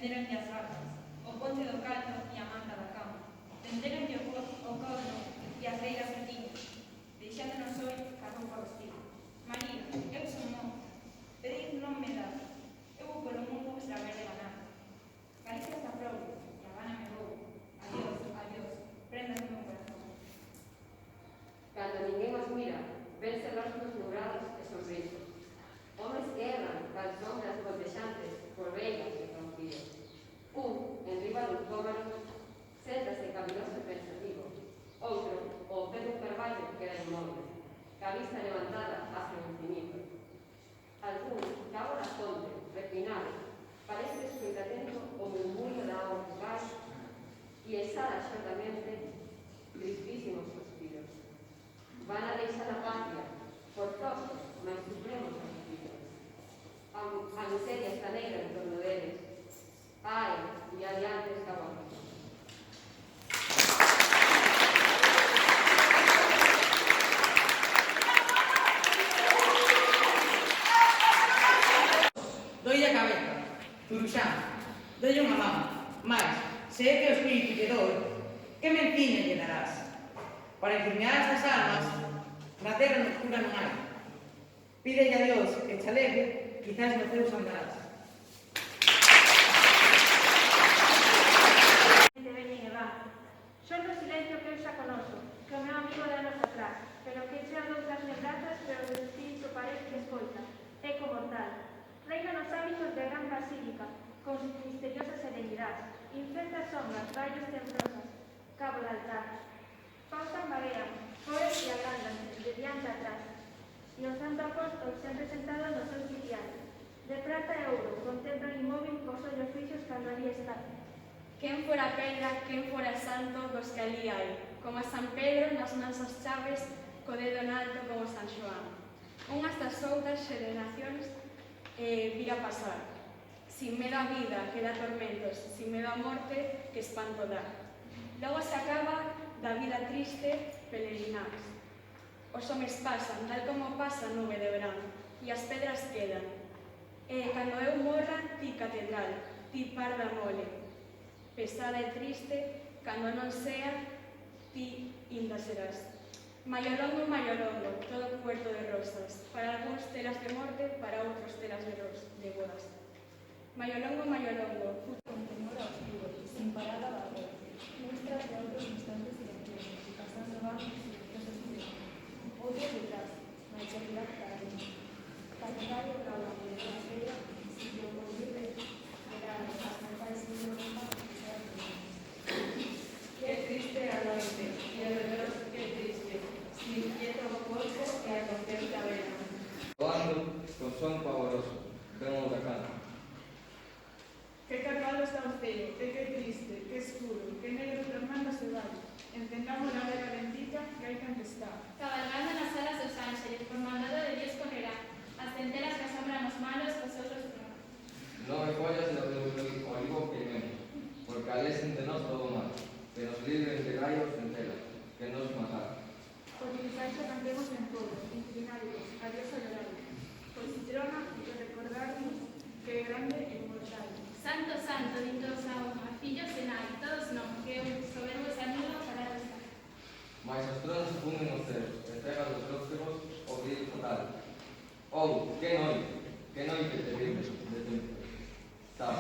vendéronlle as armas, o pote do caldo e a manta da cama. Vendéronlle o corno e as reiras que tiña, deixándonos hoy ca roupa vestida. María, eu son monja, pedir non me dá, eu vou polo mundo para ver de ganar. Galicia está probe, e a gana me vou. Adiós, adiós, prendas do meu corazón. Cando ninguén os mira, vense rostros nubrados e sorrisos. Homes que erran cal sombras golpexantes por veigas e confíos. Enriba dun cóbalo, séntase caviloso e pensativo. Outro, ao pé dun carballo que era inmóvel, ca vista levantada hacia o infinito. Algún, cabo da fonte, reclinado, parece escoitatento o murmullo da auga que vai e exhala xortamente tristísimos suspiros. Van a deixar a patria, forzosos, mas supremos suspiros. A miseria está negra en torno deles. Ai, e adiante está bueno. Doille a cabeza, Turuxán, doille unha mão, mais, se é que o espírito que doi, que medicina lle darás? Para enfermear as almas, na terra nos cura non hai. Pídelle a Dios que te alegre, quizás no teus andarás. Son do silencio que eu xa conoso, que o meu amigo de anos atrás, pero que chea doutras lembranzas, pero o espírito parece que escoita, é como tal. Reina nos hábitos de gran basílica, con misteriosa serenidade, infecta sombras, rayos temblosas, cabo de altar. Pausan marean, foes e agrándanse, de diante atrás, e o santo apóstol sempre sentado no seu sitial. De prata e ouro, contemplan inmóvil cos ollos fixos cando ali está. Quen fora pedra, quen fora santo dos que ali hai, como a San Pedro nas mansas chaves, co dedo en alto como San Xoán. Unhas das outras xeracións vira pasar, sin medo a vida que dá tormentos, sin medo a morte que espanto dá. Logo se acaba da vida triste peregrinais. Os homes pasan, tal como pasa a nube de verán, e as pedras quedan. E cando eu morra, ti catedral, ti parda mole, pesada e triste, cando non sea, ti inda serás. Maiolongo, todo cuberto de rosas, para algúns telas de morte, para outros telas de bodas. Maiolongo, con temor a oscuro, sin parada vapor, muestras de outros instantes silenciosos, pasando vagos silenciosos silencios. Outros detrás, na eternidad para mí. Calendario bravo, de trasera, sitio horrible, verano, hasta el país de Europa, Qué triste a noite, e alrededor que triste, sin quieto o corpo e a contenta vena. Voando con son pavoroso, ven o huracán. Que cargado está o ceo, e que triste, que escuro, que negro tornando se vai. Encendamos la vela bendita que hai que está. Cabalgando nas alas dos ángeles, por mandado de Dios correrá, as centelas que asombran os malos, os outros tronos. No me follas de olivo primero, porque alesen de nos todo mal, que nos libren de gallos en tela, que nos mataron. Por Cristo cantemos en todo, inclinados, a Dios adorado. Por citrona y recordarnos que é grande e inmortal. Santo, santo, dentro da honra, fillos de nai, todos non, que un soberbo es amigo para rezar. Mas os tronos funden os celos, entrega dos próximos o grito fatal. Oh, que noite terrible de tempo. Estás.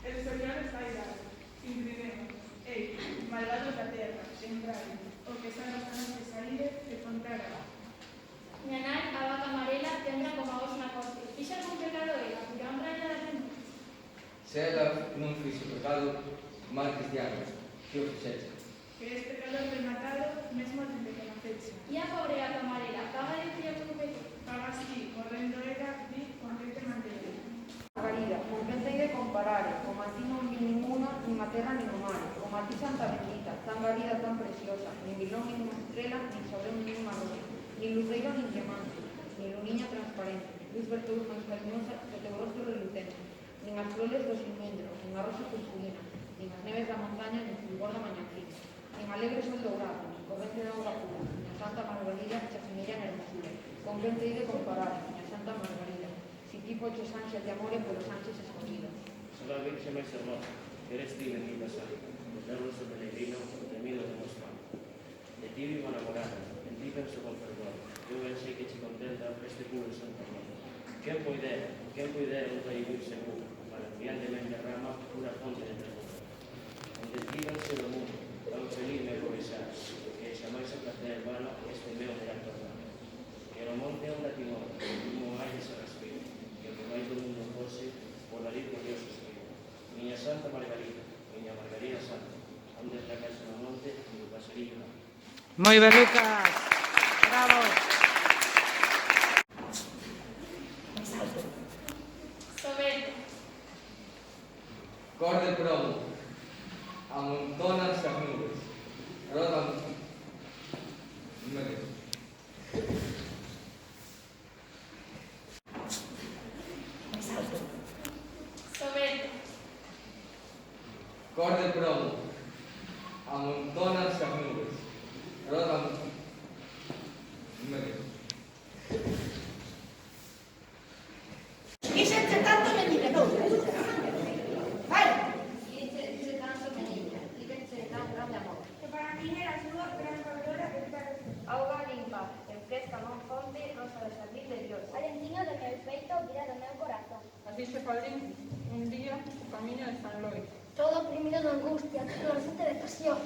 El Señor está airado, inclinemos. Ei, malvados da terra, entrade, o que xa nos anos de saíre, e contará. Miña nai, a vaca amarela, tendrá como a vos na corte. Fixa algún pecado ela, pura honra ela da gente. Se ela non fixo pecado, mal cristiano, que o fixeche. Que este calor rematado, mesmo dende que naceche. E a pobre vaca amarela, paga de frío por pecho. Pagas ti, correndo ela, di con que te manteré. Margarida, con quen ten de comparare, como a ti non vi ninguna, nin a terra nin o mar, como a ti santa bendita, tan garida, tan preciosa, nin vilón nin estrela, nin sobre un nin marrón, nin luceiro nin diamante, nin luniña transparente, luz vertuz máis luminosa do teu rostro relutente, nin as flores do ximendro, nin a rosa purpurina, nin as neves da montaña, nin fulgor da mañancina, nin alegre sol dourado, nin corrente de auga pura, nin a santa Margarida que se asemella en hermosura, con quen te de comparar, nin a santa Margarida, si e pocho Sánchez de amor e polo Sánchez escondido. Sola Virxe máis hermosa, que eres ti bendita santa, os nervos do peregrino, temido de mostrar. De ti vivo enamorada, en ti penso con perdón, eu ben sei que che contenta este puro e santo amor. Quen poidera un rei muy seguro, manantial de men derrama, pura fonte de ternura. Onde ti vense do mundo, tan feliz me vou besar, que xamais a placer vano este meu de tornar. Que no monte onda timor, como aire se respira, que o que máis do mundo fose, volaría por Dios escribe. Miña Santa Margarita, miña Margarida Santa, onde fracaso no monte, no paserillo. Moi ben, Lucas. Bravo. Soberto. Cor de promo, amontonan as nubes, rodan números. Soberto. Cor de promo, amontonan as nubes, rodan números. Quixenche tanto que ni quedou. Vai. Quixenche tanto que niña, quixenche tan grande amor. Que para min era a súa gran corredora que te Auga limpa, en fresca non fonte, rosa de jardín de Dios. Alentiño do meu peito, vida do meu corazón. Así se Paulín, un día, o camiño de San Loi. Todo oprimido de angustia, floreciente de pasión.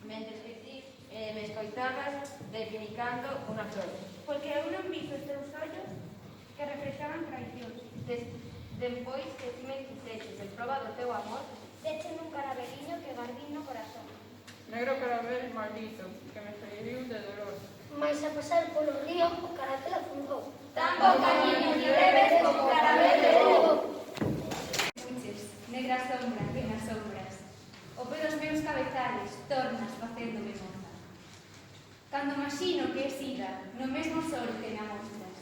Mentres que ti me escoitabas reivinficando unha flor. Porque eu non vi os teus ollos que reflexaban traición. Despois que ti me quixeches en proba do teu amor, Deche nun carabeliño que gardín no corazón. Negro carabel maldito, que me feriu de dolor. Mais a pasar polo río, o caracol afundou. Tan bo camiño ni breves como carabel de lobo. Escuches, negra sombra que nas sombras, o pé dos meus cabezales tornas facéndome moza. Cando imagino que es ida, no mesmo sol que me amostras.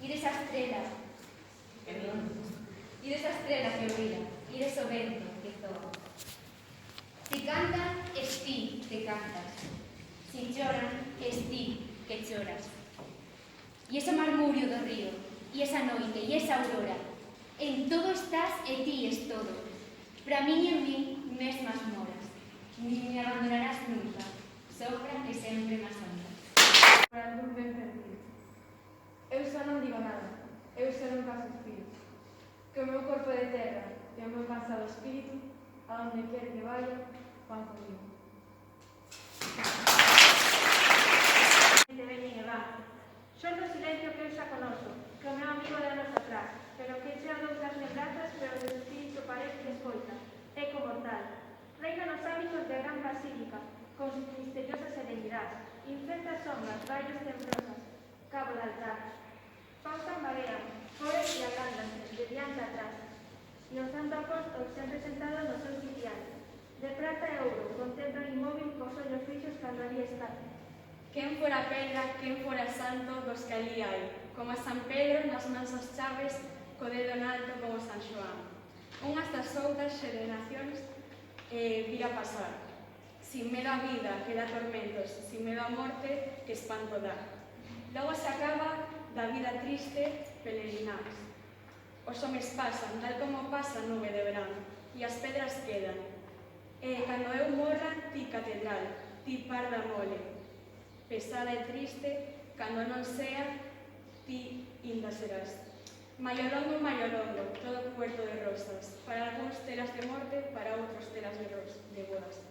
Ides a estrela, ides a estrela que brilla, ides o vento que zoa. Si cantan, es ti que cantas. Si lloran, es ti que choras. E ese marmurio do río, e esa noite, e esa aurora, en todo estás e ti es todo. Para min e en min mesmas moras. Ni me abandonarás nunca, sombra que sempre me asombra. Para algún ben perdido. Eu xa non digo nada, eu xa non caso espírito. Que o meu corpo de terra e o meu cansado espírito, a onde quer que vaya, van comigo. Venín e va. Son do silencio que eu xa conozo, que o meu amigo de anos atrás, pero que chea doutras lembranzas, pero do espírito parece que escoita, eco mortal. Reina nos hábitos de gran basílica, con su misteriosa serenidade, infecta sombras, rayos temblosas, cabo de altar. Pausan varean, foren e agrándanse, de diante atrás. E o santo apóstol sempre sentado no seu sitial. De prata e ouro, contemplan inmóvil cos ollos fixos cando ali está. Quen fora pedra, quen fora santo dos que ali hai, como a San Pedro nas mansas chaves, co dedo en alto como San Xoán. Unhas das outras xeracións vira pasar, sin medo a vida que dá tormentos, sin medo a morte que espanto dá. Logo se acaba da vida triste peregrinais. Os homes pasan, tal como pasa a nube de verán, e as pedras quedan. E cando eu morra, ti catedral, ti parda mole, pesada e triste, cando non sea, ti inda serás. Maiolongo, todo puerto de rosas, para algúns telas de morte, para outros telas de bodas.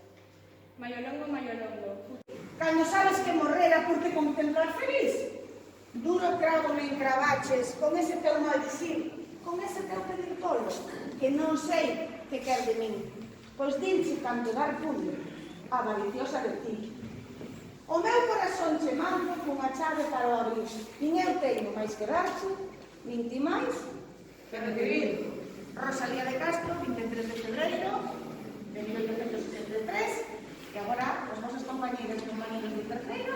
Maiolongo, Cando sabes que morrera por te contemplar feliz, duro cravo me encravaches con ese teu maldicir, con ese teu pedir tolo, que non sei que quer de min, pois dinche canto dar puño, avariciosa de ti. O meu corazón che mando cunha chave para o abrir, nin eu teño máis que darche, nin ti máis que recibir. Rosalía de Castro, 23 de febreiro de 1863, e agora os vosos compañeiros de terceiro,